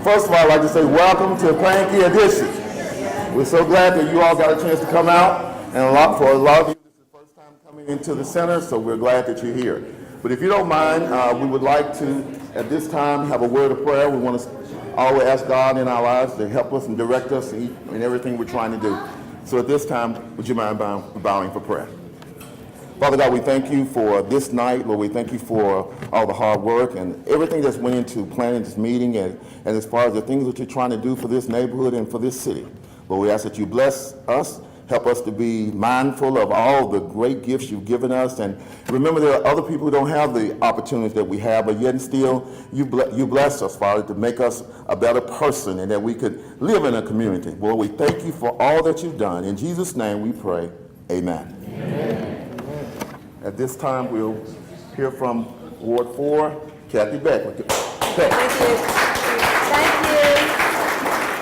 First of all, I'd like to say welcome to Pankey Edition. We're so glad that you all got a chance to come out, and for a lot of you, this is the first time coming into the center, so we're glad that you're here. But if you don't mind, we would like to, at this time, have a word of prayer. We want to always ask God in our lives to help us and direct us in everything we're trying to do. So at this time, would you mind bowing for prayer? Father God, we thank you for this night. Lord, we thank you for all the hard work and everything that's went into planning this meeting and as far as the things that you're trying to do for this neighborhood and for this city. Lord, we ask that you bless us, help us to be mindful of all the great gifts you've given us. And remember, there are other people who don't have the opportunities that we have, but yet and still, you bless us, Father, to make us a better person and that we could live in a community. Lord, we thank you for all that you've done. In Jesus' name we pray, amen. Amen. At this time, we'll hear from Ward 4, Kathy Beck. Thank you. Thank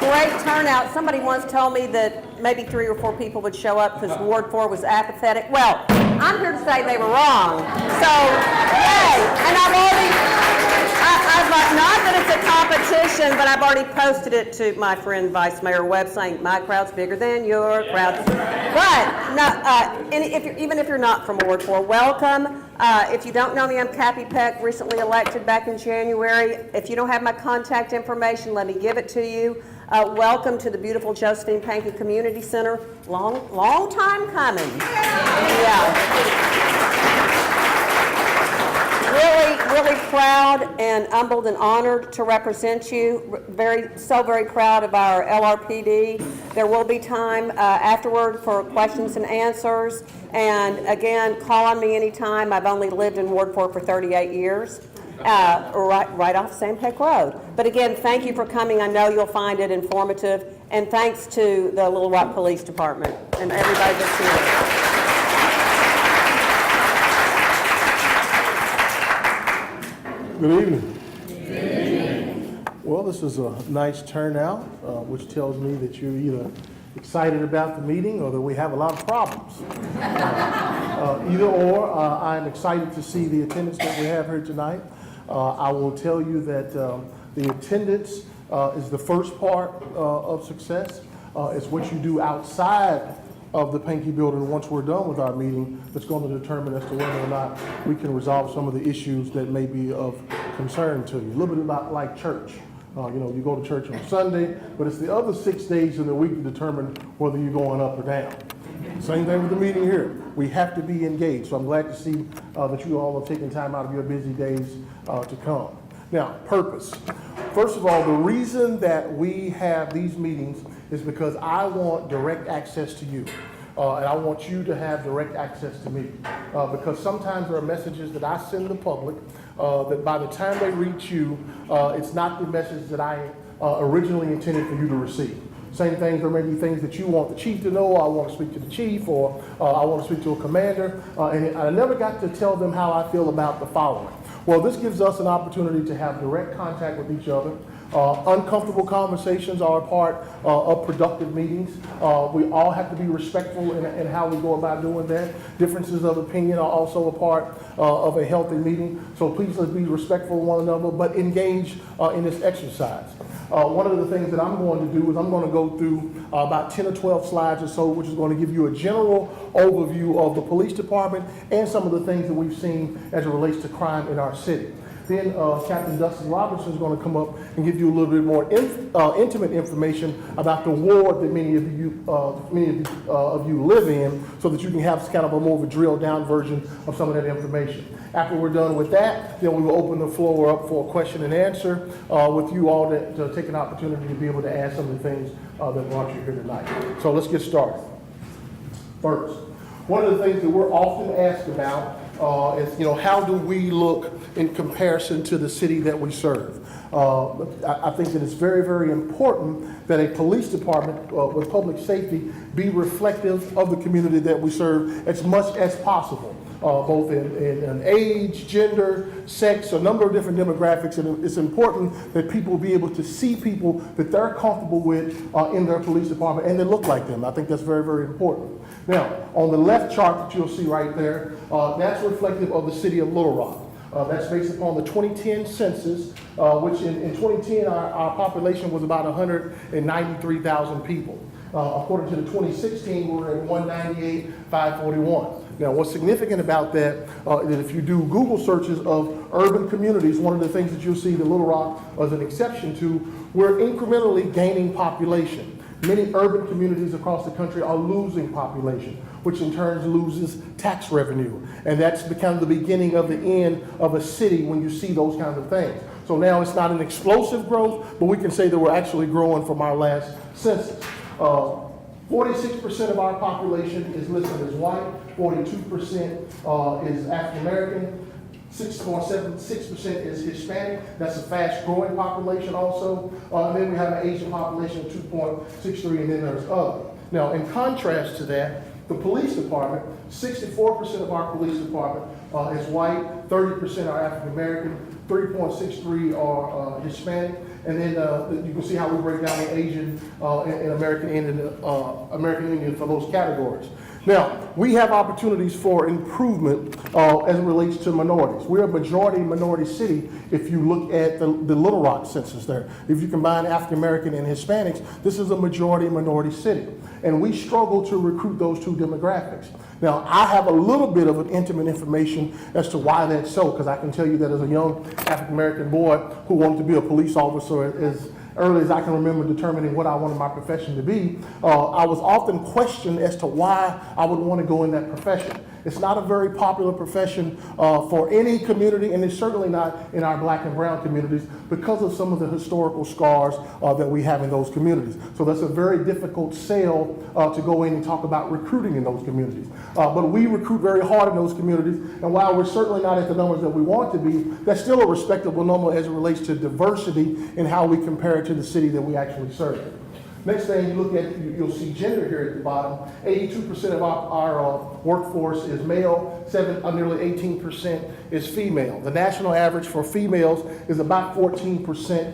you. Great turnout. Somebody once told me that maybe 3 or 4 people would show up because Ward 4 was apathetic. Well, I'm here to say they were wrong. So, yay! And I've not that it's a competition, but I've already posted it to my friend Vice Mayor Webb saying, my crowd's bigger than your crowd. But, no, even if you're not from Ward 4, welcome. If you don't know me, I'm Kathy Peck, recently elected back in January. If you don't have my contact information, let me give it to you. Welcome to the beautiful Josephine Pankey Community Center. Long time coming. Yeah. Really proud and humbled and honored to represent you. Very proud of our LRPD. There will be time afterward for questions and answers. And again, call on me anytime. I've only lived in Ward 4 for 38 years. Right off St. Peck Road. But again, thank you for coming. I know you'll find it informative. And thanks to the Little Rock Police Department and everybody that's here. Good evening. Good evening. Well, this is a nice turnout, which tells me that you're either excited about the meeting or that we have a lot of problems. Either or, I'm excited to see the attendance that we have here tonight. I will tell you that the attendance is the first part of success. It's what you do outside of the Pankey building once we're done with our meeting that's going to determine as to whether or not we can resolve some of the issues that may be of concern to you. A little bit about like church. You go to church on Sunday, but it's the other 6 days in the week to determine whether you're going up or down. Same thing with the meeting here. We have to be engaged. So I'm glad to see that you all are taking time out of your busy days to come. Now, purpose. First of all, the reason that we have these meetings is because I want direct access to you. And I want you to have direct access to me. Because sometimes there are messages that I send the public that by the time they reach you, it's not the message that I originally intended for you to receive. Same things, there may be things that you want the chief to know, or I want to speak to the chief, or I want to speak to a commander, and I never got to tell them how I feel about the following. Well, this gives us an opportunity to have direct contact with each other. Uncomfortable conversations are a part of productive meetings. We all have to be respectful in how we go about doing that. Differences of opinion are also a part of a healthy meeting. So please let's be respectful of one another, but engage in this exercise. One of the things that I'm going to do is I'm going to go through about 10 or 12 slides or so, which is going to give you a general overview of the police department and some of the things that we've seen as it relates to crime in our city. Then Captain Dustin Robertson is going to come up and give you a little bit more intimate information about the ward that many of you live in, so that you can have kind of a more of a drilled down version of some of that information. After we're done with that, then we will open the floor up for a question and answer with you all to take an opportunity to be able to ask some of the things that brought you here tonight. So let's get started. First, one of the things that we're often asked about is, how do we look in comparison to the city that we serve? I think that it's very, very important that a police department with public safety be reflective of the community that we serve as much as possible, both in age, gender, sex, a number of different demographics. And it's important that people be able to see people that they're comfortable with in their police department and that look like them. I think that's very, very important. Now, on the left chart that you'll see right there, that's reflective of the city of Little Rock. That's based upon the 2010 census, which in 2010, our population was about 193,000 people. According to the 2016, we were at 198,541. Now, what's significant about that is if you do Google searches of urban communities, one of the things that you'll see that Little Rock is an exception to, we're incrementally gaining population. Many urban communities across the country are losing population, which in turn loses tax revenue. And that's become the beginning of the end of a city when you see those kinds of things. So now it's not an explosive growth, but we can say that we're actually growing from our last census. 46% of our population is listed as white, 42% is African American, 6.76% is Hispanic. That's a fast growing population also. And then we have an Asian population of 2.63, and then there's other. Now, in contrast to that, the police department, 64% of our police department is white, 30% are African American, 3.63 are Hispanic, and then you can see how we break down the Asian and American Indian, American Indian for those categories. Now, we have opportunities for improvement as it relates to minorities. We're a majority minority city if you look at the Little Rock census there. If you combine African American and Hispanics, this is a majority minority city. And we struggle to recruit those two demographics. Now, I have a little bit of an intimate information as to why that's so, because I can tell you that as a young African American boy who wanted to be a police officer as early as I can remember determining what I wanted my profession to be, I was often questioned as to why I would want to go in that profession. It's not a very popular profession for any community, and it's certainly not in our black and brown communities because of some of the historical scars that we have in those communities. So that's a very difficult sell to go in and talk about recruiting in those communities. But we recruit very hard in those communities, and while we're certainly not at the numbers that we want to be, that's still a respectable number as it relates to diversity in how we compare it to the city that we actually serve. Next thing you look at, you'll see gender here at the bottom. 82% of our workforce is male, nearly 18% is female. The national average for females is about 14%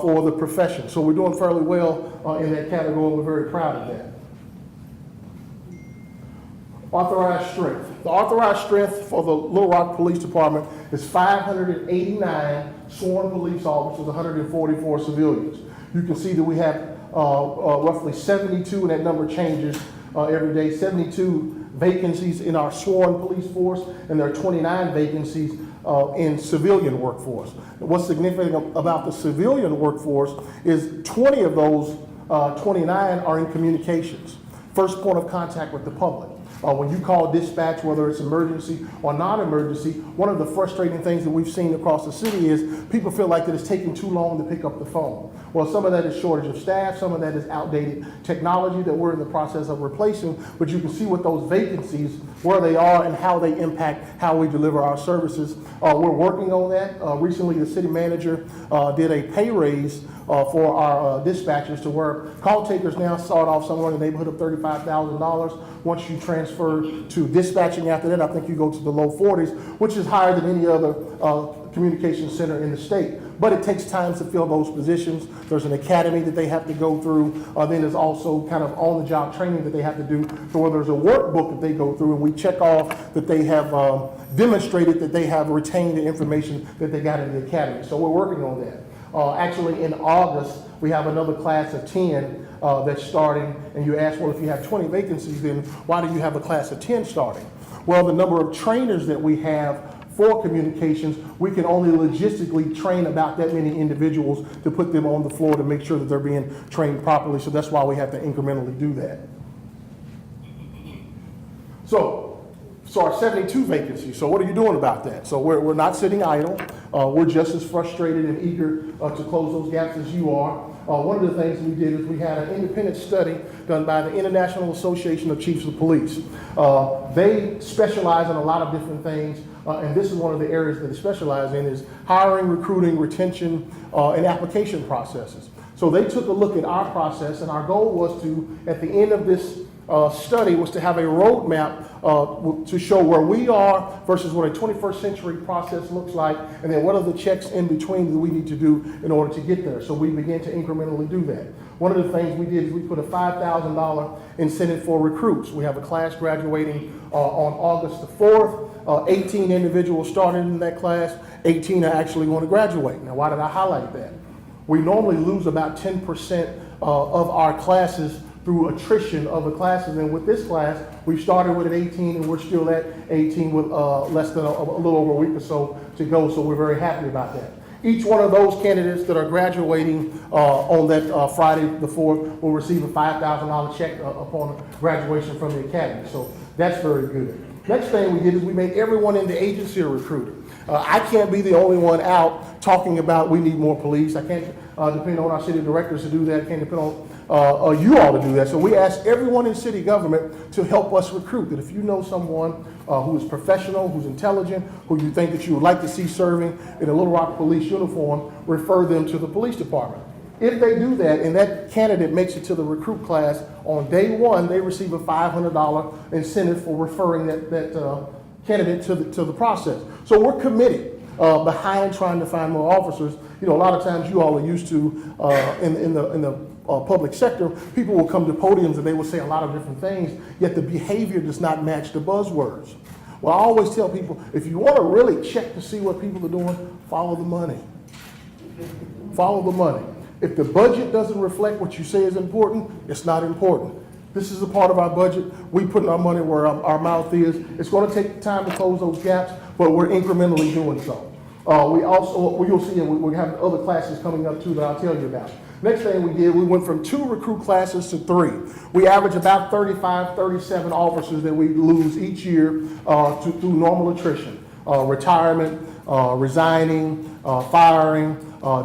for the profession. So we're doing fairly well in that category, and we're very proud of that. Authorized strength. The authorized strength for the Little Rock Police Department is 589 sworn police officers, 144 civilians. You can see that we have roughly 72, and that number changes every day, 72 vacancies in our sworn police force, and there are 29 vacancies in civilian workforce. And what's significant about the civilian workforce is 20 of those 29 are in communications, first point of contact with the public. When you call dispatch, whether it's emergency or non-emergency, one of the frustrating things that we've seen across the city is people feel like that it's taking too long to pick up the phone. Well, some of that is shortage of staff, some of that is outdated technology that we're in the process of replacing, but you can see what those vacancies, where they are and how they impact how we deliver our services. We're working on that. Recently, the city manager did a pay raise for our dispatchers to where call takers now start off somewhere in the neighborhood of $35,000. Once you transfer to dispatching after that, I think you go to the low 40s, which is higher than any other communication center in the state. But it takes time to fill those positions. There's an academy that they have to go through. Then there's also kind of on-the-job training that they have to do. So where there's a workbook that they go through, and we check off that they have demonstrated that they have retained the information that they got in the academy. So we're working on that. Actually, in August, we have another class of 10 that's starting. And you ask, well, if you have 20 vacancies, then why do you have a class of 10 starting? Well, the number of trainers that we have for communications, we can only logistically train about that many individuals to put them on the floor to make sure that they're being trained properly. So that's why we have to incrementally do that. So our 72 vacancies. So what are you doing about that? So we're not sitting idle. We're just as frustrated and eager to close those gaps as you are. One of the things we did is we had an independent study done by the International Association of Chiefs of Police. They specialize in a lot of different things, and this is one of the areas that they specialize in is hiring, recruiting, retention, and application processes. So they took a look at our process, and our goal was to, at the end of this study was to have a roadmap to show where we are versus what a 21st century process looks like, and then what are the checks in between that we need to do in order to get there. So we began to incrementally do that. One of the things we did is we put a $5,000 incentive for recruits. We have a class graduating on August the 4th. 18 individuals started in that class. 18 are actually going to graduate. Now, why did I highlight that? We normally lose about 10% of our classes through attrition of the classes, and with this class, we started with an 18 and we're still at 18 with less than a little over a week or so to go, so we're very happy about that. Each one of those candidates that are graduating on that Friday the 4th will receive a $5,000 check upon graduation from the academy, so that's very good. Next thing we did is we made everyone in the agency a recruiter. I can't be the only one out talking about we need more police. I can't depend on our city directors to do that. I can't depend on you all to do that. So we asked everyone in city government to help us recruit. That if you know someone who is professional, who's intelligent, who you think that you would like to see serving in a Little Rock police uniform, refer them to the police department. If they do that and that candidate makes it to the recruit class, on day one, they receive a $500 incentive for referring that candidate to the process. So we're committed behind trying to find more officers. You know, a lot of times you all are used to in the public sector, people will come to podiums and they will say a lot of different things, yet the behavior does not match the buzzwords. Well, I always tell people, if you want to really check to see what people are doing, follow the money. Follow the money. If the budget doesn't reflect what you say is important, it's not important. This is a part of our budget. We put our money where our mouth is. It's going to take time to close those gaps, but we're incrementally doing so. You'll see we have other classes coming up too that I'll tell you about. Next thing we did, we went from 2 recruit classes to 3. We average about 35, 37 officers that we lose each year through normal attrition, retirement, resigning, firing,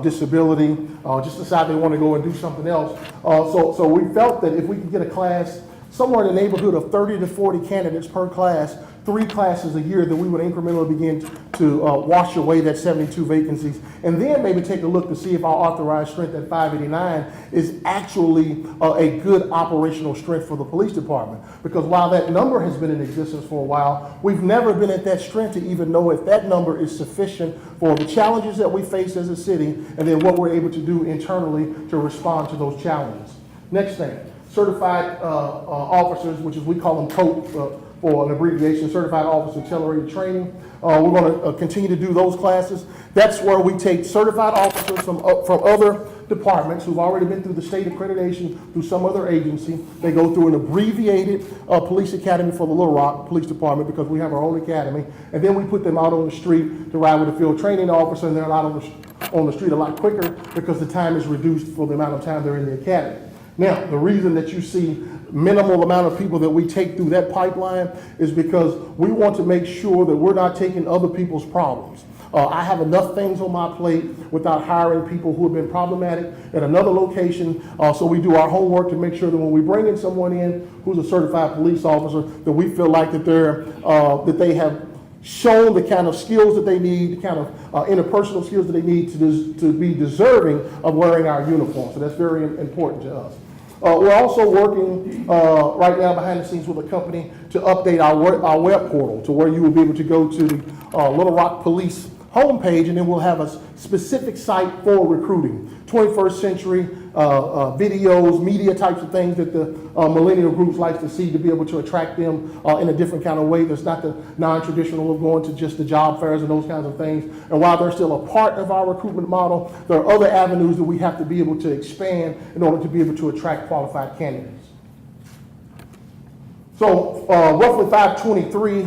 disability, just decide they want to go and do something else. So we felt that if we could get a class somewhere in the neighborhood of 30 to 40 candidates per class, 3 classes a year, that we would incrementally begin to wash away that 72 vacancies, and then maybe take a look to see if our authorized strength at 589 is actually a good operational strength for the police department. Because while that number has been in existence for a while, we've never been at that strength to even know if that number is sufficient for the challenges that we face as a city, and then what we're able to do internally to respond to those challenges. Next thing, certified officers, which is we call them COAT, for an abbreviation, Certified Officer Accelerated Training. We're going to continue to do those classes. That's where we take certified officers from other departments who've already been through the state accreditation through some other agency. They go through an abbreviated police academy for the Little Rock Police Department, because we have our own academy, and then we put them out on the street to ride with a field training officer, and they're out on the street a lot quicker because the time is reduced for the amount of time they're in the academy. Now, the reason that you see minimal amount of people that we take through that pipeline is because we want to make sure that we're not taking other people's problems. I have enough things on my plate without hiring people who have been problematic at another location. So we do our homework to make sure that when we bring in someone in who's a certified police officer, that we feel like that they have shown the kind of skills that they need, the kind of interpersonal skills that they need to be deserving of wearing our uniform. So that's very important to us. We're also working right now behind the scenes with a company to update our web portal to where you will be able to go to the Little Rock Police homepage, and then we'll have a specific site for recruiting. 21st century videos, media types of things that the millennial groups like to see, to be able to attract them in a different kind of way that's not the non-traditional of going to just the job fairs and those kinds of things. And while they're still a part of our recruitment model, there are other avenues that we have to be able to expand in order to be able to attract qualified candidates. So roughly 523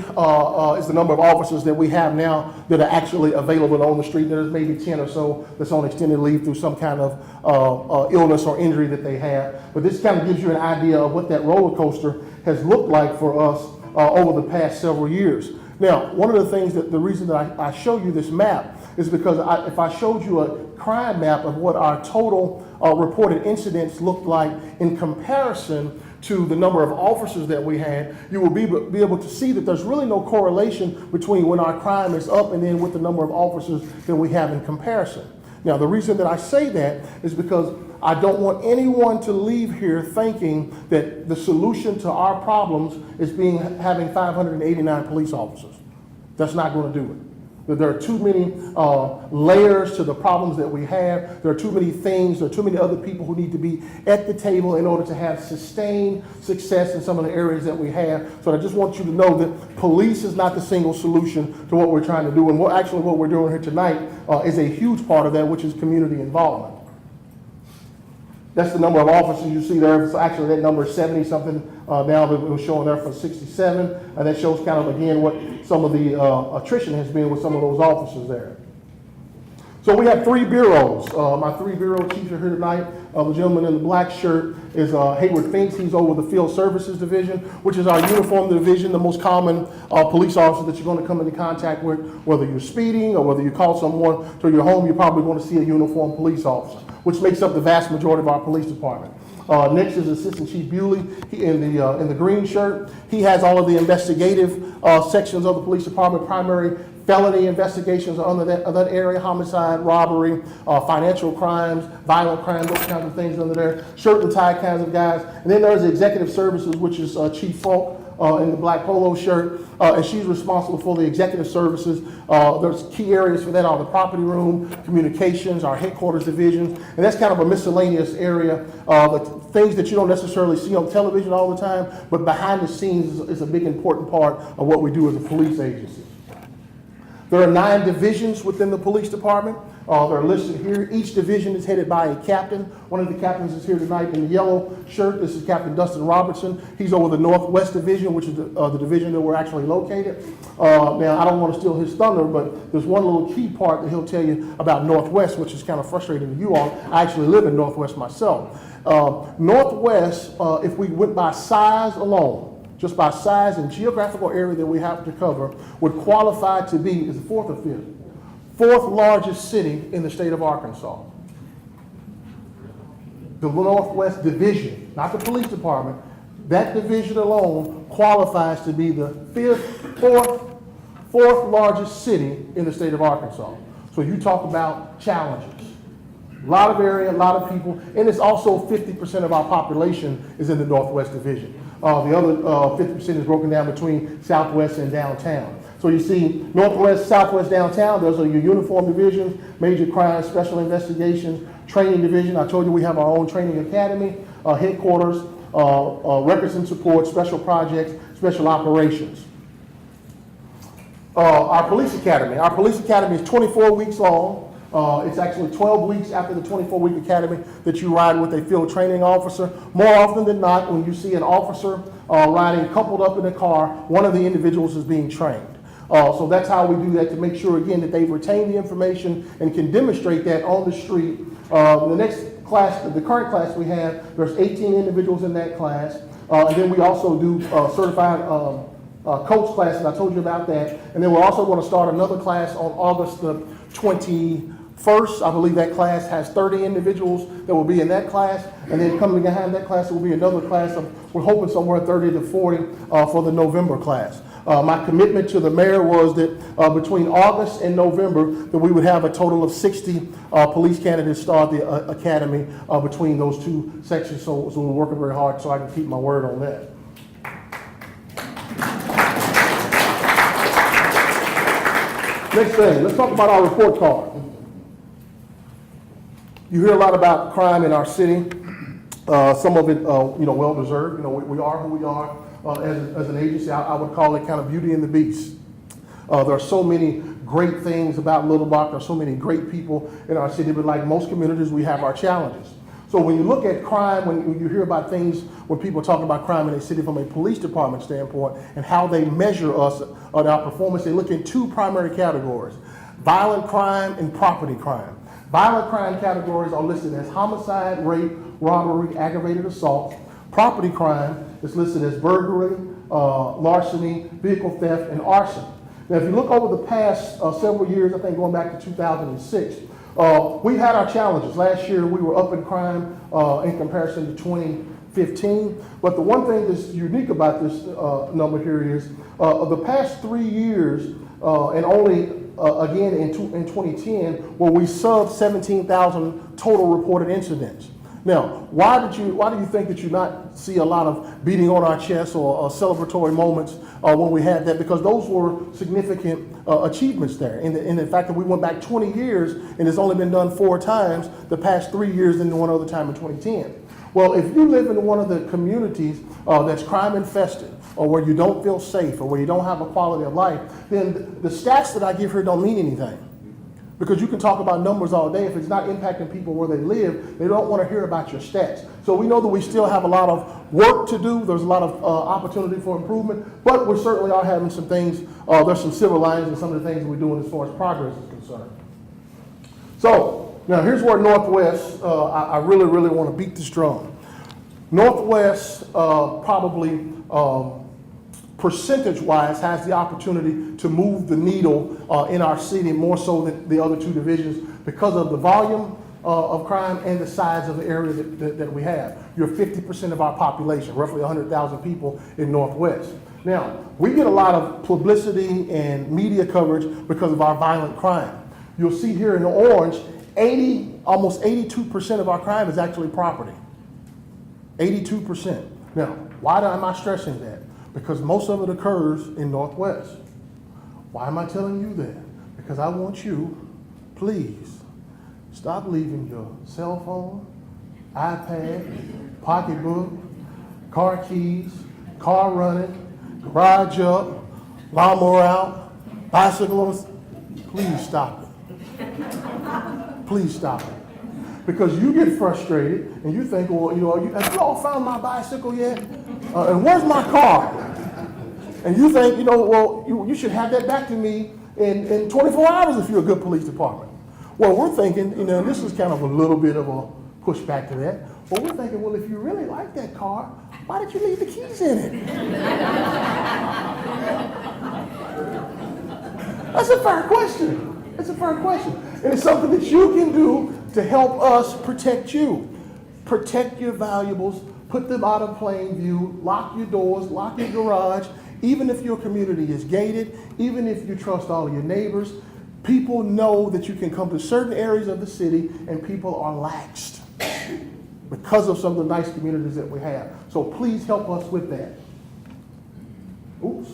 is the number of officers that we have now that are actually available on the street. There's maybe 10 or so that's on extended leave through some kind of illness or injury that they have. But this kind of gives you an idea of what that roller coaster has looked like for us over the past several years. Now, one of the things the reason that I show you this map is because if I showed you a crime map of what our total reported incidents looked like in comparison to the number of officers that we had, you will be able to see that there's really no correlation between when our crime is up and then with the number of officers that we have in comparison. Now, the reason that I say that is because I don't want anyone to leave here thinking that the solution to our problems is having 589 police officers. That's not going to do it. There are too many layers to the problems that we have. There are too many things, there are too many other people who need to be at the table in order to have sustained success in some of the areas that we have. So I just want you to know that police is not the single solution to what we're trying to do. And what we're doing here tonight is a huge part of that, which is community involvement. That's the number of officers you see there. So actually, that number is 70-something now, but it was showing there for 67. And that shows kind of, again, what some of the attrition has been with some of those officers there. So we have 3 bureaus. My 3 bureau chiefs are here tonight. The gentleman in the black shirt is Hayward Finks. He's over the Field Services Division, which is our uniform division, the most common police officer that you're going to come into contact with. Whether you're speeding or whether you call someone to your home, you're probably going to see a uniformed police officer, which makes up the vast majority of our police department. Next is Assistant Chief Bewley. He in the green shirt. He has all of the investigative sections of the police department. Primary felony investigations are under that area: homicide, robbery, financial crimes, violent crime, those kinds of things under there. Shirt and tie kinds of guys. And then there's the executive services, which is Chief Falk in the black polo shirt, and she's responsible for the executive services. There's key areas for that are the property room, communications, our headquarters divisions, and that's kind of a miscellaneous area. The things that you don't necessarily see on television all the time, but behind the scenes is a big important part of what we do as a police agency. There are 9 divisions within the police department. They're listed here. Each division is headed by a captain. One of the captains is here tonight in the yellow shirt. This is Captain Dustin Robertson. He's over the Northwest Division, which is the division that we're actually located. Now, I don't want to steal his thunder, but there's one little key part that he'll tell you about Northwest, which is kind of frustrating to you all. I actually live in Northwest myself. Northwest, if we went by size alone, just by size and geographical area that we have to cover, would qualify to be, is the 4th or 5th? 4th largest city in the state of Arkansas. The Northwest Division, not the police department, that division alone qualifies to be the 4th largest city in the state of Arkansas. So you talk about challenges. A lot of area, a lot of people, and it's also 50% of our population is in the Northwest Division. The other 50% is broken down between Southwest and downtown. So you see Northwest, Southwest, downtown, those are your uniform divisions, major crimes, special investigations, training division. I told you we have our own training academy, headquarters, records and support, special projects, special operations. Our police academy. Our police academy is 24 weeks long. It's actually 12 weeks after the 24-week academy that you ride with a field training officer. More often than not, when you see an officer riding coupled up in a car, one of the individuals is being trained. So that's how we do that, to make sure, again, that they've retained the information and can demonstrate that on the street. The next class, the current class we have, there's 18 individuals in that class. And then we also do certified coach classes. I told you about that. And then we're also going to start another class on August the 21st. I believe that class has 30 individuals that will be in that class. And then coming behind that class will be another class of, we're hoping somewhere 30 to 40 for the November class. My commitment to the mayor was that between August and November that we would have a total of 60 police candidates start the academy between those two sections. So we're working very hard so I can keep my word on that. Next thing, let's talk about our report card. You hear a lot about crime in our city. Some of it, well deserved. We are who we are as an agency. I would call it kind of Beauty and the Beast. There are so many great things about Little Rock. There are so many great people in our city, but like most communities, we have our challenges. So when you look at crime, when you hear about things, when people talk about crime in a city from a police department standpoint and how they measure us on our performance, they look in two primary categories: violent crime and property crime. Violent crime categories are listed as homicide, rape, robbery, aggravated assault. Property crime is listed as burglary, larceny, vehicle theft, and arson. Now, if you look over the past several years, I think going back to 2006, we've had our challenges. Last year, we were up in crime in comparison to 2015. But the one thing that's unique about this number here is the past 3 years, and only again in 2010, where we subbed 17,000 total reported incidents. Now, why do you think that you not see a lot of beating on our chests or celebratory moments when we had that? Because those were significant achievements there. In the fact that we went back 20 years and it's only been done 4 times, the past 3 years and one other time in 2010. Well, if you live in one of the communities that's crime infested, or where you don't feel safe, or where you don't have a quality of life, then the stats that I give here don't mean anything. Because you can talk about numbers all day. If it's not impacting people where they live, they don't want to hear about your stats. So we know that we still have a lot of work to do. There's a lot of opportunity for improvement, but we certainly are having some things. There's some silver linings in some of the things we're doing as far as progress is concerned. So now here's where Northwest, I really, really want to beat this drum. Northwest probably percentage-wise has the opportunity to move the needle in our city more so than the other 2 divisions because of the volume of crime and the size of the area that we have. You're 50% of our population, roughly 100,000 people in Northwest. Now, we get a lot of publicity and media coverage because of our violent crime. You'll see here in the orange, almost 82% of our crime is actually property. 82%. Now, why am I stressing that? Because most of it occurs in Northwest. Why am I telling you that? Because I want you, please, stop leaving your cell phone, iPad, pocketbook, car keys, car running, garage up, lawnmower out, bicycle. Please stop it. Please stop it. Because you get frustrated and you think, well, have you all found my bicycle yet? And where's my car? And you think, you should have that back to me in 24 hours if you're a good police department. Well, we're thinking, and this is kind of a little bit of a pushback to that. Well, we're thinking, well, if you really like that car, why did you leave the keys in it? That's a fair question. It's a fair question. And it's something that you can do to help us protect you. Protect your valuables, put them out of plain view, lock your doors, lock your garage. Even if your community is gated, even if you trust all of your neighbors, people know that you can come to certain areas of the city and people are laxed because of some of the nice communities that we have. So please help us with that. Oops.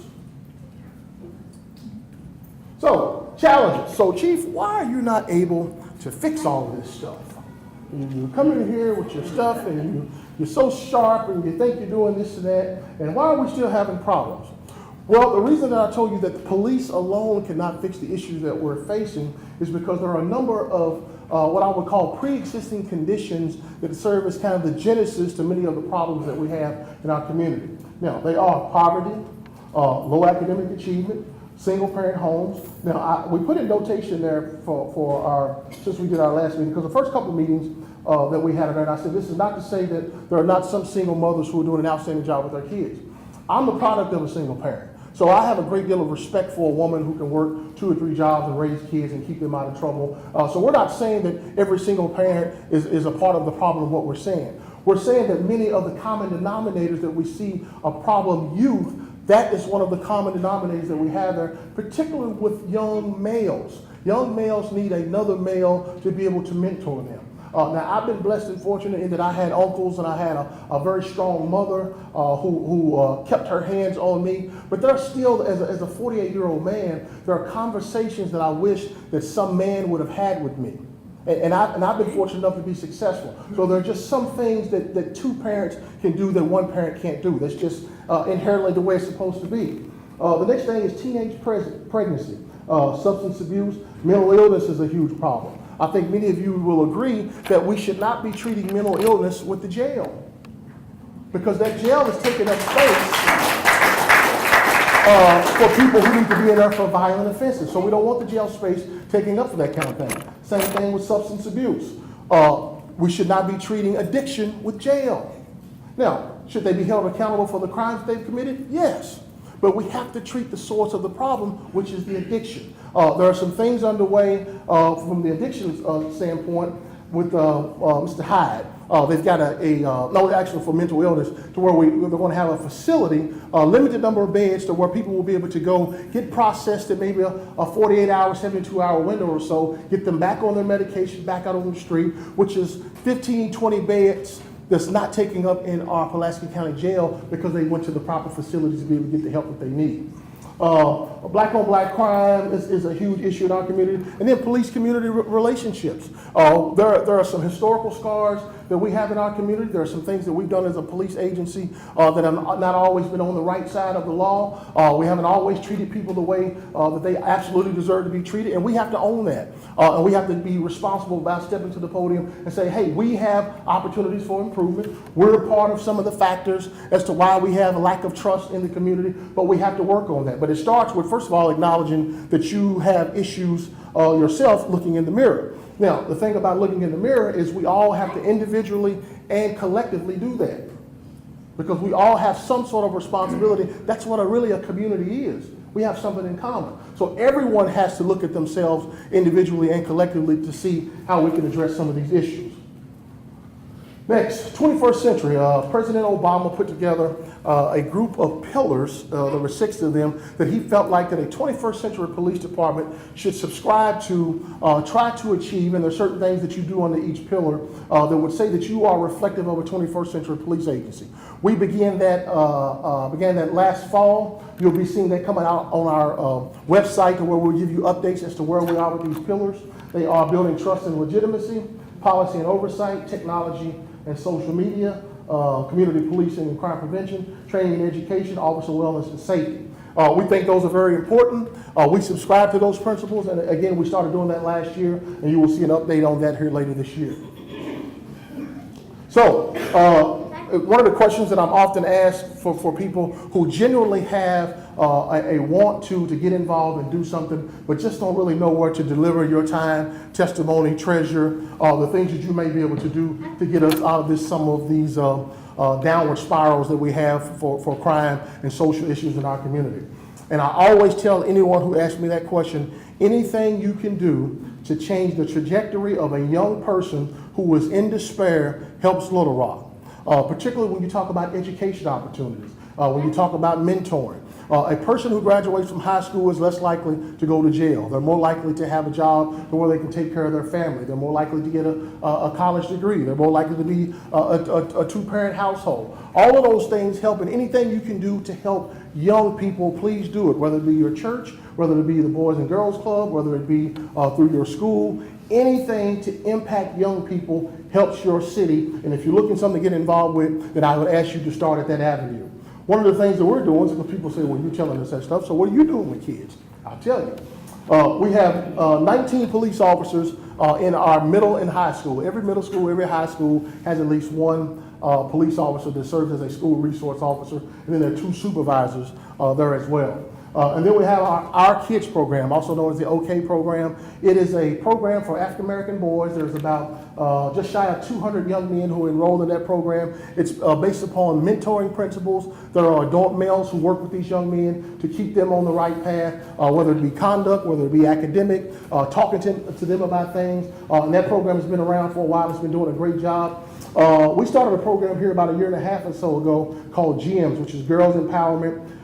So, challenges. So, Chief, why are you not able to fix all of this stuff? You come in here with your stuff and you're so sharp and you think you're doing this and that, and why are we still having problems? Well, the reason that I told you that the police alone cannot fix the issues that we're facing is because there are a number of what I would call pre-existing conditions that serve as kind of the genesis to many of the problems that we have in our community. Now, they are poverty, low academic achievement, single-parent homes. Now, we put a notation there since we did our last meeting, because the first couple of meetings that we had in there, and I said, this is not to say that there are not some single mothers who are doing an outstanding job with their kids. I'm the product of a single parent. So I have a great deal of respect for a woman who can work 2 or 3 jobs and raise kids and keep them out of trouble. So we're not saying that every single parent is a part of the problem of what we're saying. We're saying that many of the common denominators that we see of problem youth, that is one of the common denominators that we have there, particularly with young males. Young males need another male to be able to mentor them. Now, I've been blessed and fortunate in that I had uncles and I had a very strong mother who kept her hands on me. But there's still, as a 48-year-old man, there are conversations that I wish that some man would have had with me. And I've been fortunate enough to be successful. So there are just some things that 2 parents can do that 1 parent can't do. That's just inherently the way it's supposed to be. The next thing is teenage pregnancy, substance abuse, mental illness is a huge problem. I think many of you will agree that we should not be treating mental illness with the jail, because that jail is taking up space for people who need to be in there for violent offenses. So we don't want the jail space taking up for that kind of thing. Same thing with substance abuse. We should not be treating addiction with jail. Now, should they be held accountable for the crimes they've committed? Yes. But we have to treat the source of the problem, which is the addiction. There are some things underway from the addiction standpoint with Mr. Hyde. They've got no, actually for mental illness, to where they're going to have a facility, a limited number of beds to where people will be able to go get processed in maybe a 48-hour, 72-hour window or so, get them back on their medication, back out on the street, which is 15, 20 beds that's not taking up in our Pulaski County Jail because they went to the proper facilities to be able to get the help that they need. Black on black crime is a huge issue in our community. And then police community relationships. There are some historical scars that we have in our community. There are some things that we've done as a police agency that have not always been on the right side of the law. We haven't always treated people the way that they absolutely deserve to be treated, and we have to own that. And we have to be responsible about stepping to the podium and say, hey, we have opportunities for improvement. We're a part of some of the factors as to why we have a lack of trust in the community, but we have to work on that. But it starts with, first of all, acknowledging that you have issues yourself looking in the mirror. Now, the thing about looking in the mirror is we all have to individually and collectively do that, because we all have some sort of responsibility. That's what really a community is. We have something in common. So everyone has to look at themselves individually and collectively to see how we can address some of these issues. Next, 21st century, President Obama put together a group of pillars, there were 6 of them, that he felt like that a 21st century police department should subscribe to, try to achieve, and there are certain things that you do under each pillar that would say that you are reflective of a 21st century police agency. We began that last fall. You'll be seeing that coming out on our website, where we'll give you updates as to where we are with these pillars. They are building trust and legitimacy, policy and oversight, technology and social media, community policing and crime prevention, training and education, officer wellness and safety. We think those are very important. We subscribe to those principles, and again, we started doing that last year, and you will see an update on that here later this year. So, one of the questions that I'm often asked for people who genuinely have a want to get involved and do something, but just don't really know where to deliver your time, testimony, treasure, the things that you may be able to do to get us out of some of these downward spirals that we have for crime and social issues in our community. And I always tell anyone who asks me that question, anything you can do to change the trajectory of a young person who is in despair helps Little Rock. Particularly when you talk about education opportunities, when you talk about mentoring. A person who graduates from high school is less likely to go to jail. They're more likely to have a job where they can take care of their family. They're more likely to get a college degree. They're more likely to be a two-parent household. All of those things help, and anything you can do to help young people, please do it, whether it be your church, whether it be the Boys and Girls Club, whether it be through your school. Anything to impact young people helps your city, and if you're looking for something to get involved with, then I would ask you to start at that avenue. One of the things that we're doing is, because people say, well, you're telling us that stuff, so what are you doing with kids? I'll tell you. We have 19 police officers in our middle and high school. Every middle school, every high school has at least one police officer that serves as a school resource officer, and then there are 2 supervisors there as well. And then we have our Kids program, also known as the OK program. It is a program for African American boys. There's about just shy of 200 young men who are enrolled in that program. It's based upon mentoring principles. There are adult males who work with these young men to keep them on the right path, whether it be conduct, whether it be academic, talking to them about things. And that program has been around for a while. It's been doing a great job. We started a program here about a year and a half or so ago called GEMS, which is Girls Empowerment,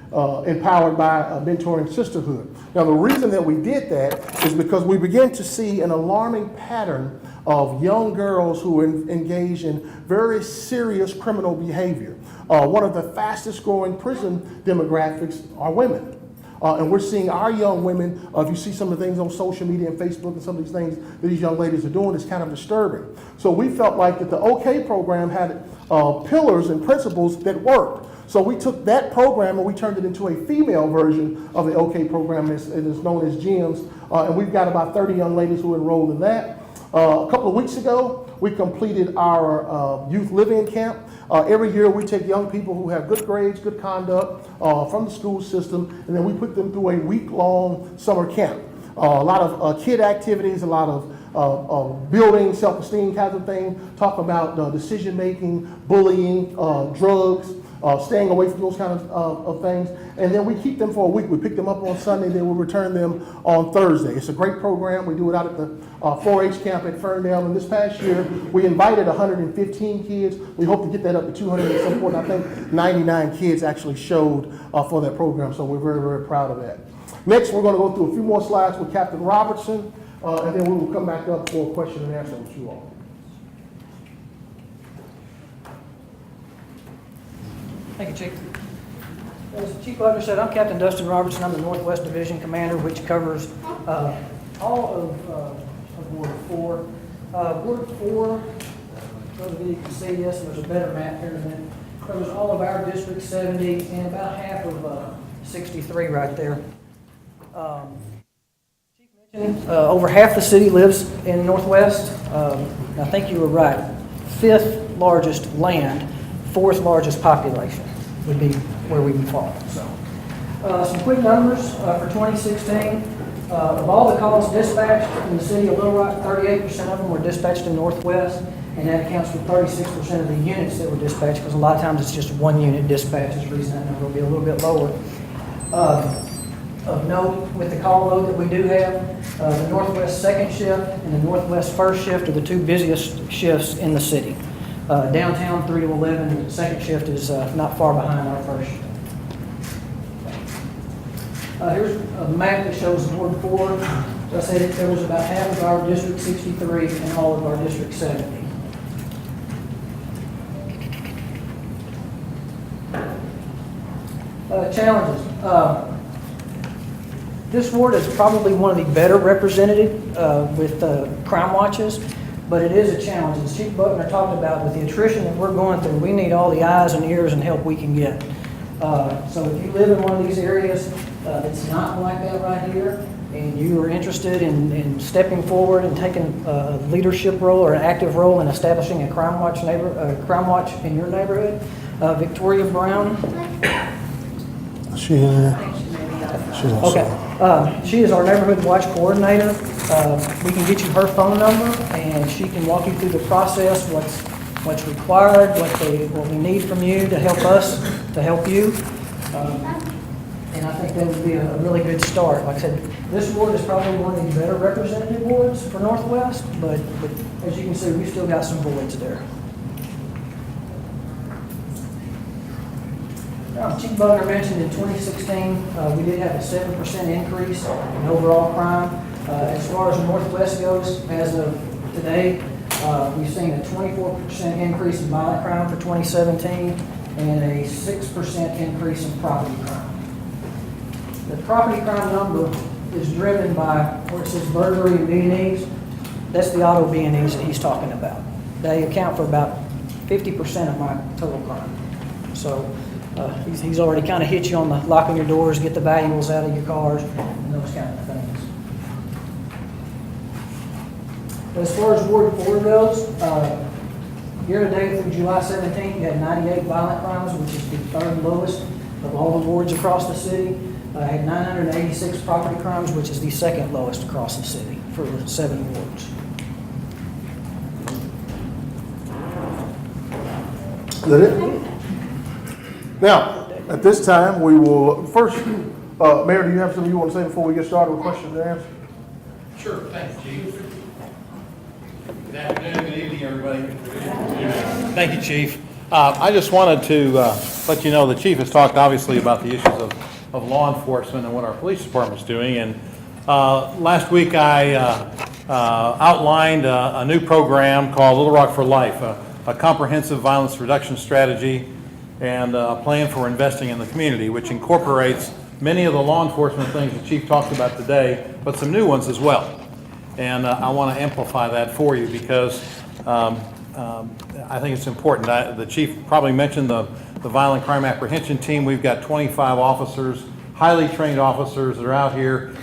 empowered by mentoring sisterhood. Now, the reason that we did that is because we began to see an alarming pattern of young girls who engage in very serious criminal behavior. One of the fastest growing prison demographics are women. And we're seeing our young women, if you see some of the things on social media and Facebook and some of these things that these young ladies are doing, it's kind of disturbing. So we felt like that the OK program had pillars and principles that worked. So we took that program and we turned it into a female version of the OK program. It is known as GEMS, and we've got about 30 young ladies who enrolled in that. A couple of weeks ago, we completed our youth live-in camp. Every year we take young people who have good grades, good conduct from the school system, and then we put them through a week-long summer camp. A lot of kid activities, a lot of building, self-esteem kinds of things, talk about decision-making, bullying, drugs, staying away from those kind of things. And then we keep them for a week. We pick them up on Sunday, then we return them on Thursday. It's a great program. We do it out at the 4-H camp at Ferndale. And this past year, we invited 115 kids. We hope to get that up to 200 at some point. I think 99 kids actually showed for that program, so we're very, very proud of that. Next, we're going to go through a few more slides with Captain Robertson, and then we will come back up for a question and answer with you all. Thank you, Chief. As Chief Buckner said, I'm Captain Dustin Robertson. I'm the Northwest Division Commander, which covers all of Ward 4. Ward 4, those of you can see this, there's a better map here in a minute, covers all of our District 70 and about half of 63 right there. Chief mentioned over half the city lives in Northwest. I think you were right. 5th largest land, 4th largest population would be where we would fall. So, some quick numbers for 2016. Of all the calls dispatched in the city of Little Rock, 38% of them were dispatched in Northwest, and that accounts for 36% of the units that were dispatched, because a lot of times it's just one unit dispatch is the reason that number will be a little bit lower. Of note, with the call load that we do have, the Northwest second shift and the Northwest first shift are the two busiest shifts in the city. Downtown 3 to 11, the second shift is not far behind our first shift. Here's a map that shows Ward 4. So I said there was about half of our District 63 and all of our District 70. Challenges. This ward is probably one of the better represented with crime watches, but it is a challenge. As Chief Buckner talked about, with the attrition that we're going through, we need all the eyes and ears and help we can get. So if you live in one of these areas that's not like that right here, and you are interested in stepping forward and taking a leadership role or an active role in establishing a crime watch in your neighborhood, Victoria Brown. She's Okay. She is our neighborhood watch coordinator. We can get you her phone number, and she can walk you through the process, what's required, what we need from you to help us, to help you. And I think that would be a really good start. Like I said, this ward is probably one of the better representative wards for Northwest, but as you can see, we've still got some voids there. Chief Buckner mentioned in 2016, we did have a 7% increase in overall crime. As far as Northwest goes, as of today, we've seen a 24% increase in violent crime for 2017 and a 6% increase in property crime. The property crime number is driven by where it says burglary and B&Es. That's the auto B&Es that he's talking about. They account for about 50% of my total crime. So he's already kind of hit you on the locking your doors, get the valuables out of your cars, and those kind of things. As far as Ward 4 goes, year-to-date through July 17th, you had 98 violent crimes, which is the third lowest of all the wards across the city. Had 986 property crimes, which is the second lowest across the city for the 7 wards. Is that it? Now, at this time, we will first, Mayor, do you have something you want to say before we get started with questions and answers? Sure, thanks, Chief. Good afternoon, good evening, everybody. Thank you, Chief. I just wanted to let you know the Chief has talked obviously about the issues of law enforcement and what our police department's doing. And last week I outlined a new program called Little Rock for Life, a comprehensive violence reduction strategy and a plan for investing in the community, which incorporates many of the law enforcement things the Chief talked about today, but some new ones as well. And I want to amplify that for you because I think it's important. The Chief probably mentioned the violent crime apprehension team. We've got 25 officers, highly trained officers that are out here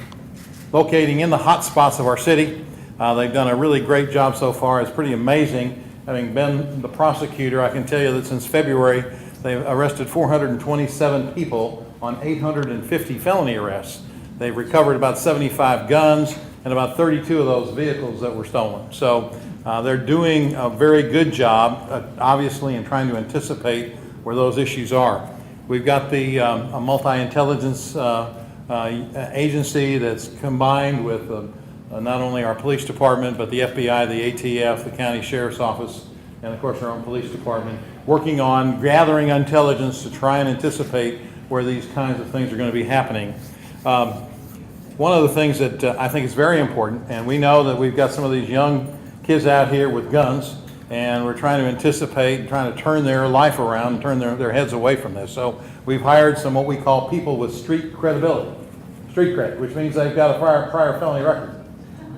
locating in the hot spots of our city. They've done a really great job so far. It's pretty amazing. Having been the prosecutor, I can tell you that since February, they've arrested 427 people on 850 felony arrests. They've recovered about 75 guns and about 32 of those vehicles that were stolen. So they're doing a very good job, obviously, in trying to anticipate where those issues are. We've got the a multi-intelligence agency that's combined with not only our police department, but the FBI, the ATF, the county sheriff's office, and of course our own police department, working on gathering intelligence to try and anticipate where these kinds of things are going to be happening. One of the things that I think is very important, and we know that we've got some of these young kids out here with guns, and we're trying to anticipate and trying to turn their life around and turn their heads away from this. So we've hired some what we call people with street credibility, street cred, which means they've got a prior felony record.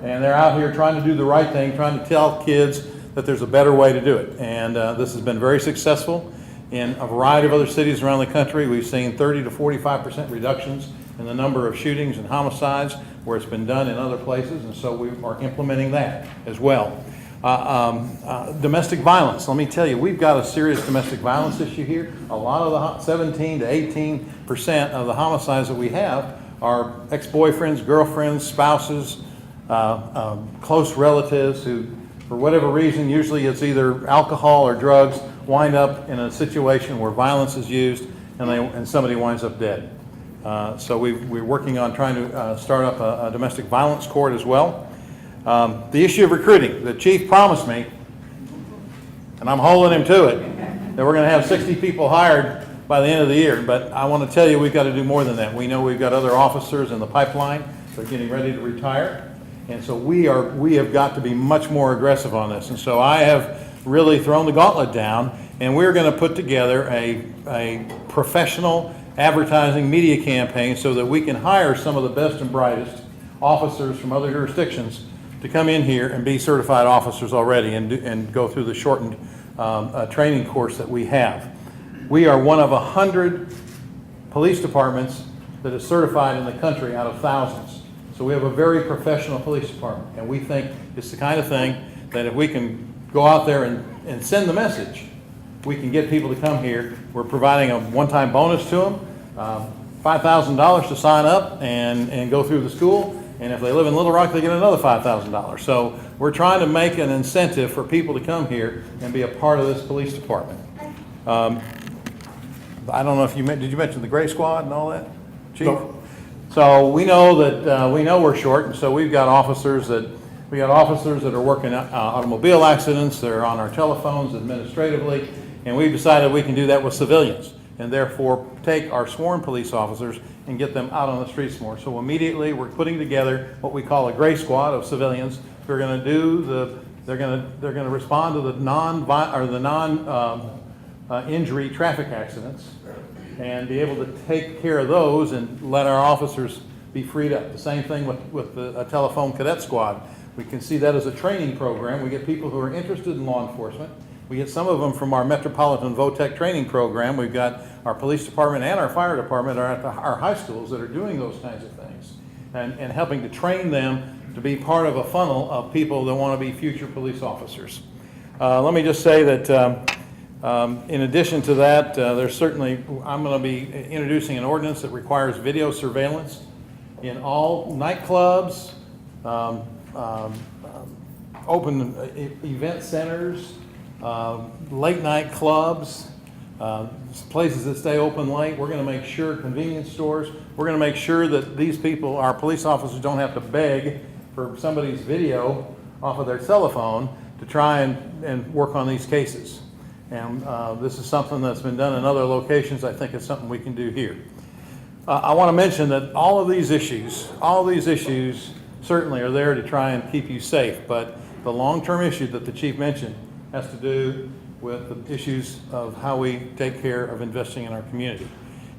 And they're out here trying to do the right thing, trying to tell kids that there's a better way to do it. And this has been very successful in a variety of other cities around the country. We've seen 30 to 45% reductions in the number of shootings and homicides where it's been done in other places, and so we are implementing that as well. Domestic violence, let me tell you, we've got a serious domestic violence issue here. A lot of the 17 to 18% of the homicides that we have are ex-boyfriends, girlfriends, spouses, close relatives who, for whatever reason, usually it's either alcohol or drugs, wind up in a situation where violence is used and somebody winds up dead. So we're working on trying to start up a domestic violence court as well. The issue of recruiting, the chief promised me, and I'm holding him to it, that we're going to have 60 people hired by the end of the year. But I want to tell you, we've got to do more than that. We know we've got other officers in the pipeline that are getting ready to retire. And so we have got to be much more aggressive on this. And so I have really thrown the gauntlet down, and we're going to put together a professional advertising media campaign so that we can hire some of the best and brightest officers from other jurisdictions to come in here and be certified officers already and go through the shortened training course that we have. We are one of 100 police departments that is certified in the country out of thousands. So we have a very professional police department, and we think it's the kind of thing that if we can go out there and send the message, we can get people to come here. We're providing a one-time bonus to them, $5,000 to sign up and go through the school, and if they live in Little Rock, they get another $5,000. So we're trying to make an incentive for people to come here and be a part of this police department. I don't know if did you mention the Gray Squad and all that, Chief? No. So we know that we're short, and so we've got officers that are working automobile accidents. They're on our telephones administratively, and we've decided we can do that with civilians, and therefore take our sworn police officers and get them out on the streets more. So immediately we're putting together what we call a Gray Squad of civilians who are going to do they're going to respond to the non-injury traffic accidents and be able to take care of those and let our officers be freed up. The same thing with a telephone cadet squad. We can see that as a training program. We get people who are interested in law enforcement. We get some of them from our Metropolitan VOTEC training program. We've got our police department and our fire department are at our high schools that are doing those kinds of things and helping to train them to be part of a funnel of people that want to be future police officers. Let me just say that in addition to that, I'm going to be introducing an ordinance that requires video surveillance in all nightclubs, open event centers, late night clubs, places that stay open late. We're going to make sure, convenience stores, we're going to make sure that these people, our police officers, don't have to beg for somebody's video off of their cell phone to try and work on these cases. And this is something that's been done in other locations. I think it's something we can do here. I want to mention that all of these issues certainly are there to try and keep you safe, but the long-term issue that the chief mentioned has to do with the issues of how we take care of investing in our community.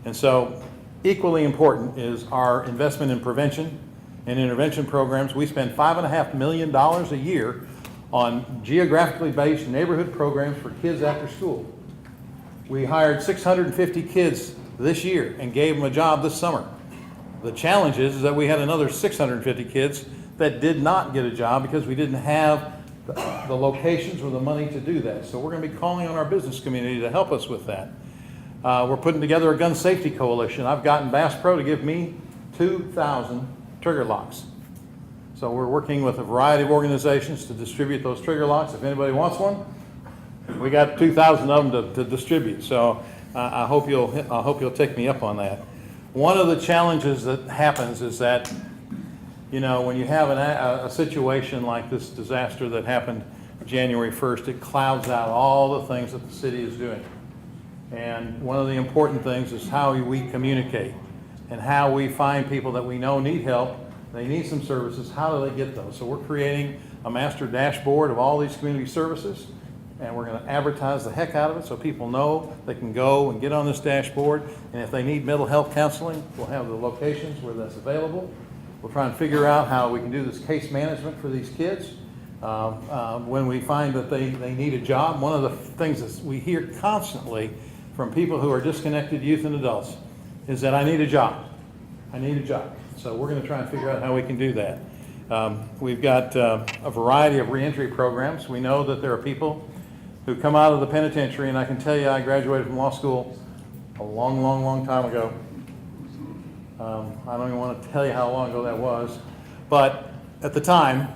And so equally important is our investment in prevention and intervention programs. We spend $5.5 million a year on geographically based neighborhood programs for kids after school. We hired 650 kids this year and gave them a job this summer. The challenge is that we had another 650 kids that did not get a job because we didn't have the locations or the money to do that. So we're going to be calling on our business community to help us with that. We're putting together a gun safety coalition. I've gotten Bass Pro to give me 2,000 trigger locks. So we're working with a variety of organizations to distribute those trigger locks. If anybody wants one, we got 2,000 of them to distribute. So I hope you'll take me up on that. One of the challenges that happens is that, you know, when you have a situation like this disaster that happened January 1st, it clouds out all the things that the city is doing. And one of the important things is how we communicate and how we find people that we know need help, they need some services, how do they get those? So we're creating a master dashboard of all these community services, and we're going to advertise the heck out of it so people know they can go and get on this dashboard. And if they need mental health counseling, we'll have the locations where that's available. We'll try and figure out how we can do this case management for these kids. When we find that they need a job, one of the things that we hear constantly from people who are disconnected youth and adults is that I need a job. I need a job. So we're going to try and figure out how we can do that. We've got a variety of reentry programs. We know that there are people who come out of the penitentiary, and I can tell you I graduated from law school a long, long, long time ago. I don't even want to tell you how long ago that was. But at the time,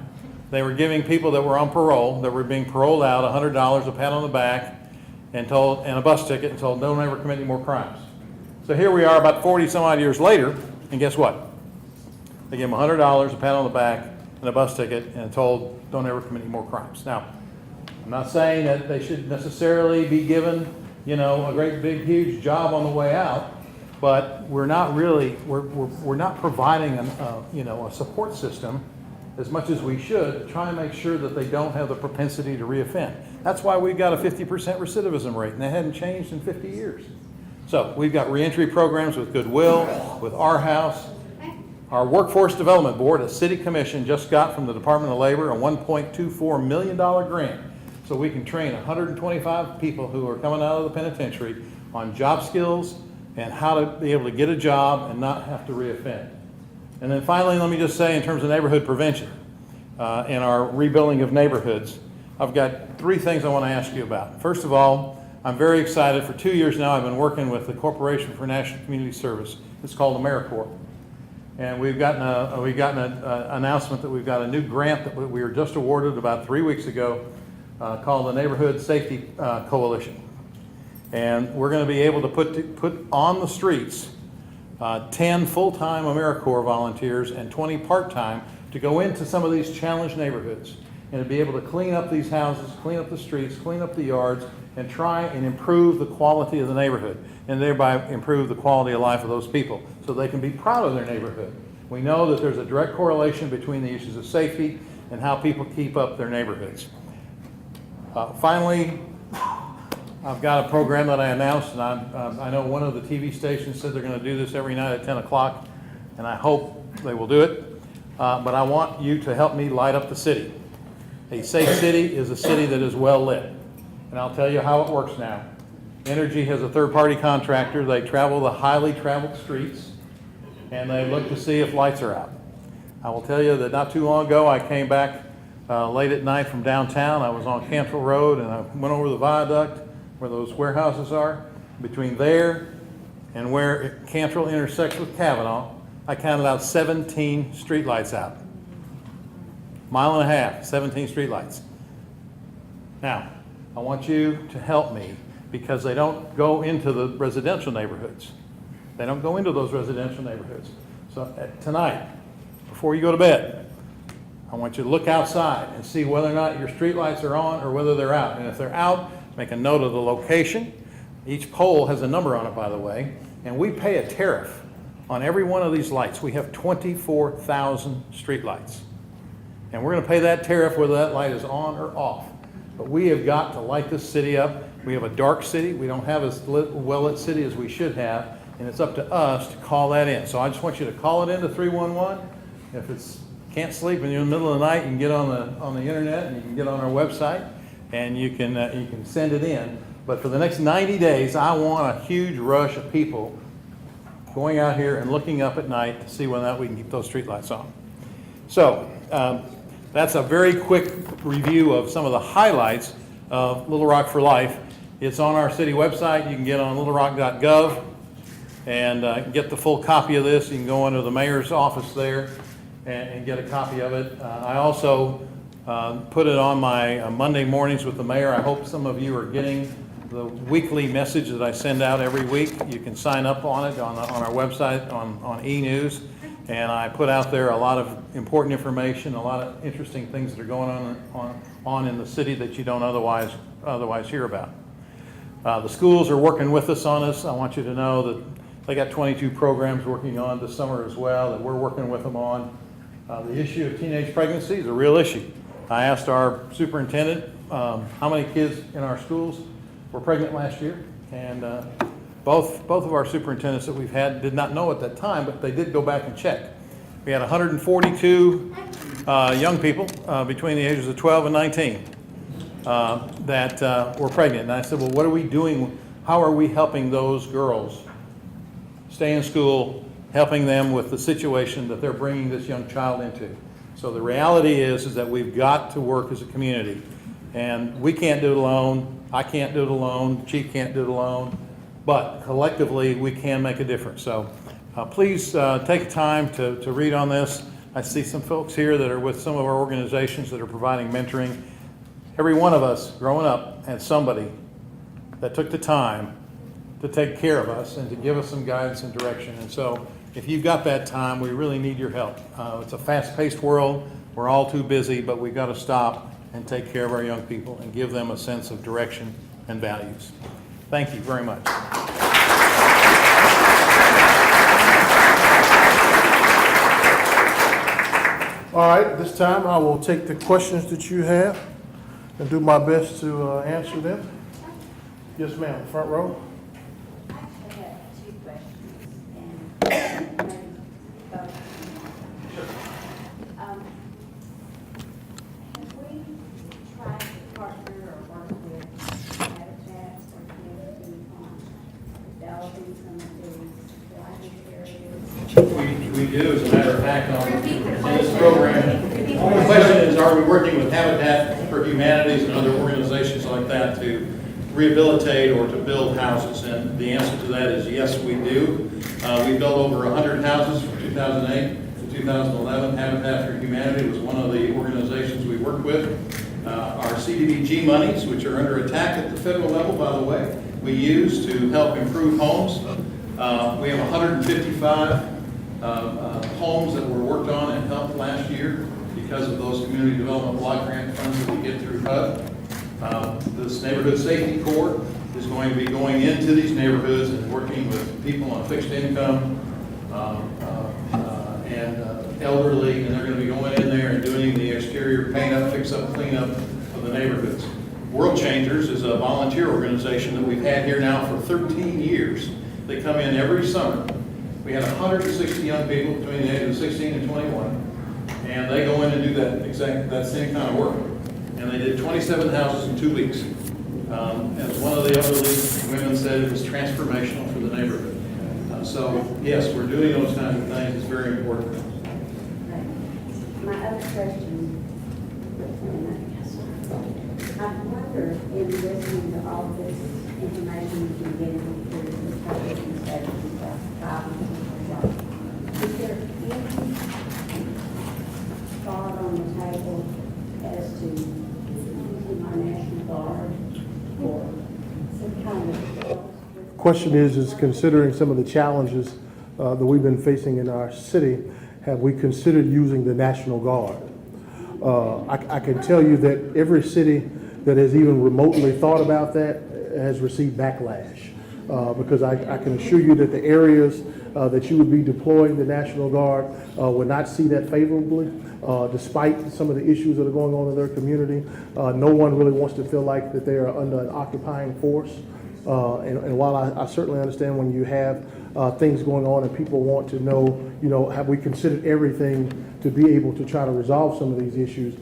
they were giving people that were on parole, that were being paroled out, $100, a pat on the back, and a bus ticket, and told, don't ever commit any more crimes. So here we are about 40 some odd years later, and guess what? They give them $100, a pat on the back, and a bus ticket, and told, don't ever commit any more crimes. Now, I'm not saying that they should necessarily be given, you know, a great big huge job on the way out, but we're not really, we're not providing a support system as much as we should to try and make sure that they don't have the propensity to reoffend. That's why we've got a 50% recidivism rate, and that hadn't changed in 50 years. So we've got reentry programs with Goodwill, with Our House. Our Workforce Development Board, a city commission, just got from the Department of Labor a $1.24 million grant so we can train 125 people who are coming out of the penitentiary on job skills and how to be able to get a job and not have to reoffend. And then finally, let me just say, in terms of neighborhood prevention and our rebuilding of neighborhoods, I've got 3 things I want to ask you about. First of all, I'm very excited. For 2 years now, I've been working with the Corporation for National Community Service. It's called AmeriCorps. And we've gotten an announcement that we've got a new grant that we were just awarded about 3 weeks ago called the Neighborhood Safety Coalition. And we're going to be able to put on the streets 10 full-time AmeriCorps volunteers and 20 part-time to go into some of these challenged neighborhoods and to be able to clean up these houses, clean up the streets, clean up the yards, and try and improve the quality of the neighborhood and thereby improve the quality of life of those people so they can be proud of their neighborhood. We know that there's a direct correlation between the issues of safety and how people keep up their neighborhoods. Finally, I've got a program that I announced, and I know one of the TV stations said they're going to do this every night at 10 o'clock, and I hope they will do it. But I want you to help me light up the city. A safe city is a city that is well lit. And I'll tell you how it works now. Energy has a third-party contractor. They travel the highly traveled streets, and they look to see if lights are out. I will tell you that not too long ago, I came back late at night from downtown. I was on Cantrell Road, and I went over the viaduct where those warehouses are. Between there and where Cantrell intersects with Kavanaugh, I counted out 17 streetlights out. Mile and a half, 17 streetlights. Now, I want you to help me because they don't go into the residential neighborhoods. They don't go into those residential neighborhoods. So tonight, before you go to bed, I want you to look outside and see whether or not your streetlights are on or whether they're out. And if they're out, make a note of the location. Each pole has a number on it, by the way, and we pay a tariff on every one of these lights. We have 24,000 streetlights. And we're going to pay that tariff whether that light is on or off. But we have got to light this city up. We have a dark city. We don't have as well-lit city as we should have, and it's up to us to call that in. So I just want you to call it into 311. If it's can't sleep and you're in the middle of the night, you can get on the internet and you can get on our website and you can send it in. But for the next 90 days, I want a huge rush of people going out here and looking up at night to see whether or not we can keep those streetlights on. So that's a very quick review of some of the highlights of Little Rock for Life. It's on our city website. You can get on littlerock.gov and get the full copy of this. You can go into the mayor's office there and get a copy of it. I also put it on my Monday mornings with the mayor. I hope some of you are getting the weekly message that I send out every week. You can sign up on it on our website on e-news. And I put out there a lot of important information, a lot of interesting things that are going on in the city that you don't otherwise hear about. The schools are working with us on this. I want you to know that they got 22 programs working on this summer as well that we're working with them on. The issue of teenage pregnancy is a real issue. I asked our superintendent how many kids in our schools were pregnant last year, and both of our superintendents that we've had did not know at that time, but they did go back and check. We had 142 young people between the ages of 12 and 19 that were pregnant. And I said, well, what are we doing? How are we helping those girls stay in school, helping them with the situation that they're bringing this young child into? So the reality is that we've got to work as a community. And we can't do it alone. I can't do it alone. Chief can't do it alone. But collectively, we can make a difference. So please take time to read on this. I see some folks here that are with some of our organizations that are providing mentoring. Every one of us growing up had somebody that took the time to take care of us and to give us some guidance and direction. And so if you've got that time, we really need your help. It's a fast-paced world. We're all too busy, but we've got to stop and take care of our young people and give them a sense of direction and values. Thank you very much. All right, this time I will take the questions that you have and do my best to answer them. Yes, ma'am, front row. I have two questions, and maybe both. Have we tried to partner or work with Habitat or community on developing some of these blighted areas? We do, as a matter of fact, in this program. The question is, are we working with Habitat for Humanities and other organizations like that to rehabilitate or to build houses? And the answer to that is yes, we do. We built over 100 houses from 2008 to 2011. Habitat for Humanity was one of the organizations we worked with. Our CDBG monies, which are under attack at the federal level, by the way, we use to help improve homes. We have 155 homes that were worked on and helped last year because of those community development block grant funds that we get through HUD. This Neighborhood Safety Corps is going to be going into these neighborhoods and working with people on fixed income and elderly, and they're going to be going in there and doing the exterior paint up, fix up, clean up of the neighborhoods. World Changers is a volunteer organization that we've had here now for 13 years. They come in every summer. We had 160 young people between the ages of 16 and 21, and they go in and do that same kind of work. And they did 27 houses in 2 weeks. As one of the elderly women said, it was transformational for the neighborhood. So yes, we're doing those kinds of things. It's very important. My other question, I wonder, in listening to all this information you've been getting through this public and safety problems, is there any thought on the table as to using our National Guard or some kind of Question is considering some of the challenges that we've been facing in our city, have we considered using the National Guard? I can tell you that every city that has even remotely thought about that has received backlash. Because I can assure you that the areas that you would be deploying the National Guard would not see that favorably, despite some of the issues that are going on in their community. No one really wants to feel like that they are under an occupying force. And while I certainly understand when you have things going on and people want to know, have we considered everything to be able to try to resolve some of these issues?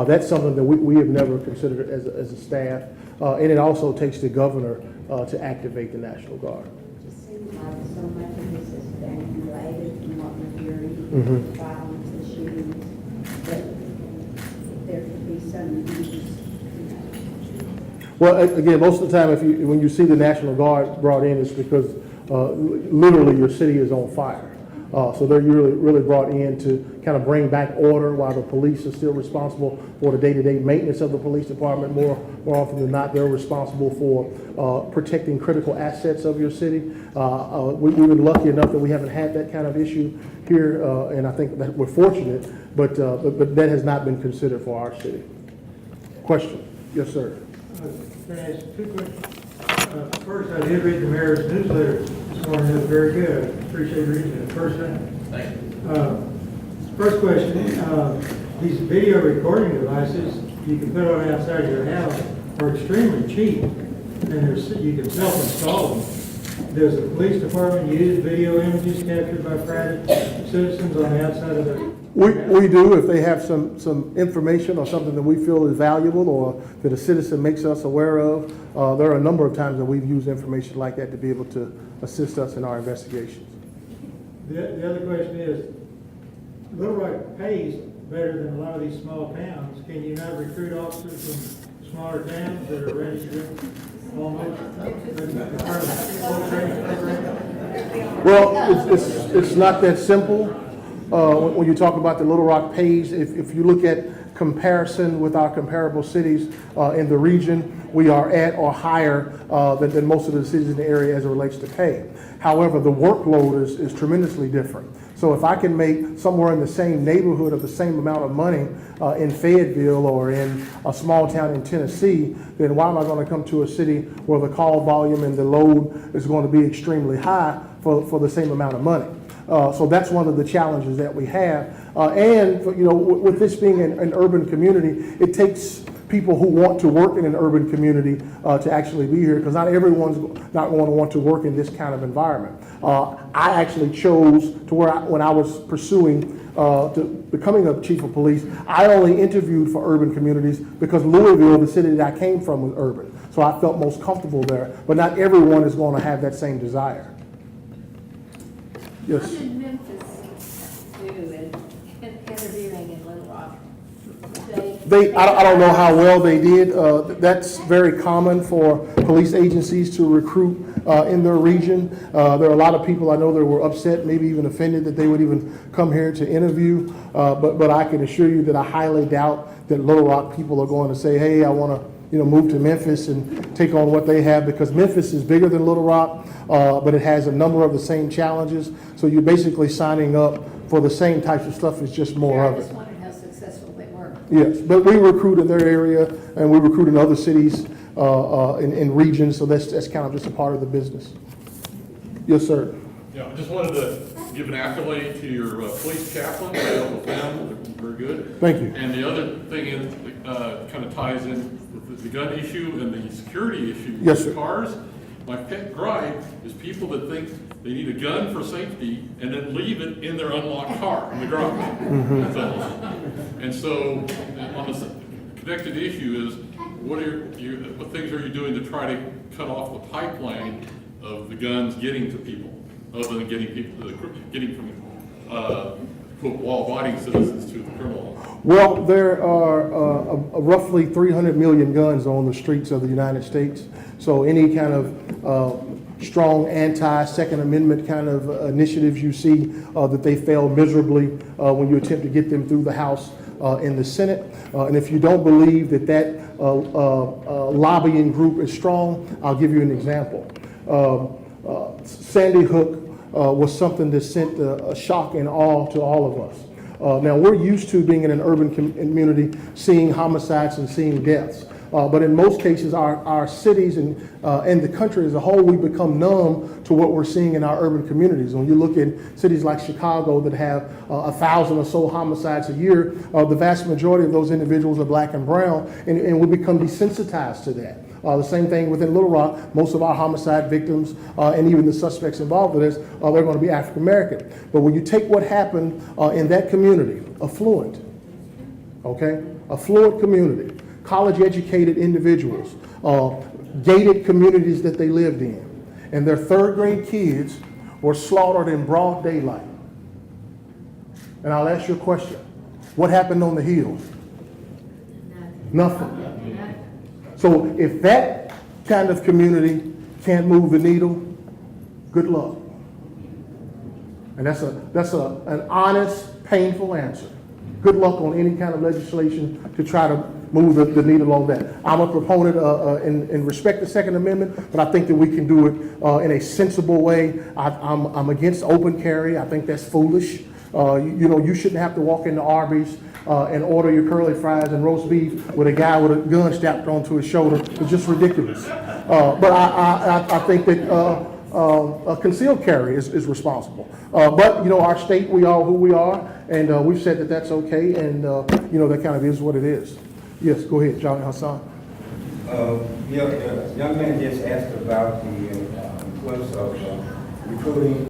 That's something that we have never considered as a staff. And it also takes the governor to activate the National Guard. It just seems like so much of this is been related from what we're hearing, violence, the shootings, that there could be some use. Well, again, most of the time, when you see the National Guard brought in, it's because literally your city is on fire. So they're really brought in to kind of bring back order while the police are still responsible for the day-to-day maintenance of the police department. More often than not, they're responsible for protecting critical assets of your city. We've been lucky enough that we haven't had that kind of issue here, and I think that we're fortunate, but that has not been considered for our city. Question? Yes, sir. Can I ask 2 questions? First, I did read the mayor's newsletter this morning. It was very good. I appreciate reading it the first time. Thank you. First question, these video recording devices you can put on outside of your house are extremely cheap, and you can self-install them. Does the police department use video images captured by private citizens on the outside of their... We do if they have some information or something that we feel is valuable or that a citizen makes us aware of. There are a number of times that we've used information like that to be able to assist us in our investigations. The other question is, Little Rock pays better than a lot of these small towns. Can you not recruit officers from smaller towns that are ready to go almost? Well, it's not that simple. When you talk about the Little Rock pays, if you look at comparison with our comparable cities in the region, we are at or higher than most of the cities in the area as it relates to pay. However, the workload is tremendously different. So if I can make somewhere in the same neighborhood of the same amount of money in Fayetteville or in a small town in Tennessee, then why am I going to come to a city where the call volume and the load is going to be extremely high for the same amount of money? So that's one of the challenges that we have. And with this being an urban community, it takes people who want to work in an urban community to actually be here, because not everyone's not going to want to work in this kind of environment. I actually chose to when I was pursuing to becoming a chief of police, I only interviewed for urban communities because Louisville, the city that I came from, was urban. So I felt most comfortable there, but not everyone is going to have that same desire. Yes. How did Memphis do in interviewing in Little Rock? I don't know how well they did. That's very common for police agencies to recruit in their region. There are a lot of people I know that were upset, maybe even offended that they would even come here to interview. But I can assure you that I highly doubt that Little Rock people are going to say, hey, I want to move to Memphis and take on what they have, because Memphis is bigger than Little Rock, but it has a number of the same challenges. So you're basically signing up for the same types of stuff. It's just more of it. I just wondered how successful they were. Yes, but we recruit in their area, and we recruit in other cities in regions, so that's kind of just a part of the business. Yes, sir. Yeah, I just wanted to give an accolade to your police chaplain. I dealt with them, they're very good. Thank you. And the other thing is, kind of ties in with the gun issue and the security issue Yes, with sir. cars. My pet gripe is people that think they need a gun for safety and then leave it in their unlocked car in the garage. That's all. And so, on the connected issue is, what things are you doing to try to cut off the pipeline of the guns getting to people, other than getting from quote, law-abiding citizens to the criminal? Well, there are roughly 300 million guns on the streets of the United States. So any kind of strong anti-Second Amendment kind of initiatives you see that they fail miserably when you attempt to get them through the House in the Senate. And if you don't believe that lobbying group is strong, I'll give you an example. Sandy Hook was something that sent a shock and awe to all of us. Now, we're used to being in an urban community, seeing homicides and seeing deaths. But in most cases, our cities and the country as a whole, we become numb to what we're seeing in our urban communities. When you look at cities like Chicago that have 1,000 or so homicides a year, the vast majority of those individuals are black and brown, and we become desensitized to that. The same thing within Little Rock. Most of our homicide victims and even the suspects involved with this, they're going to be African American. But when you take what happened in that community, affluent community, college-educated individuals, gated communities that they lived in, and their third-grade kids were slaughtered in broad daylight. And I'll ask you a question. What happened on the hills? Nothing. So if that kind of community can't move the needle, good luck. And that's an honest, painful answer. Good luck on any kind of legislation to try to move the needle on that. I'm a proponent in respect to the Second Amendment, but I think that we can do it in a sensible way. I'm against open carry. I think that's foolish. You know, you shouldn't have to walk into Arby's and order your curly fries and roast beef with a guy with a gun strapped onto his shoulder. It's just ridiculous. But I think that concealed carry is responsible. But, you know, our state, we are who we are, and we've said that that's okay, and, you know, that kind of is what it is. Yes, go ahead, John Hassan. The young man just asked about the importance of recruiting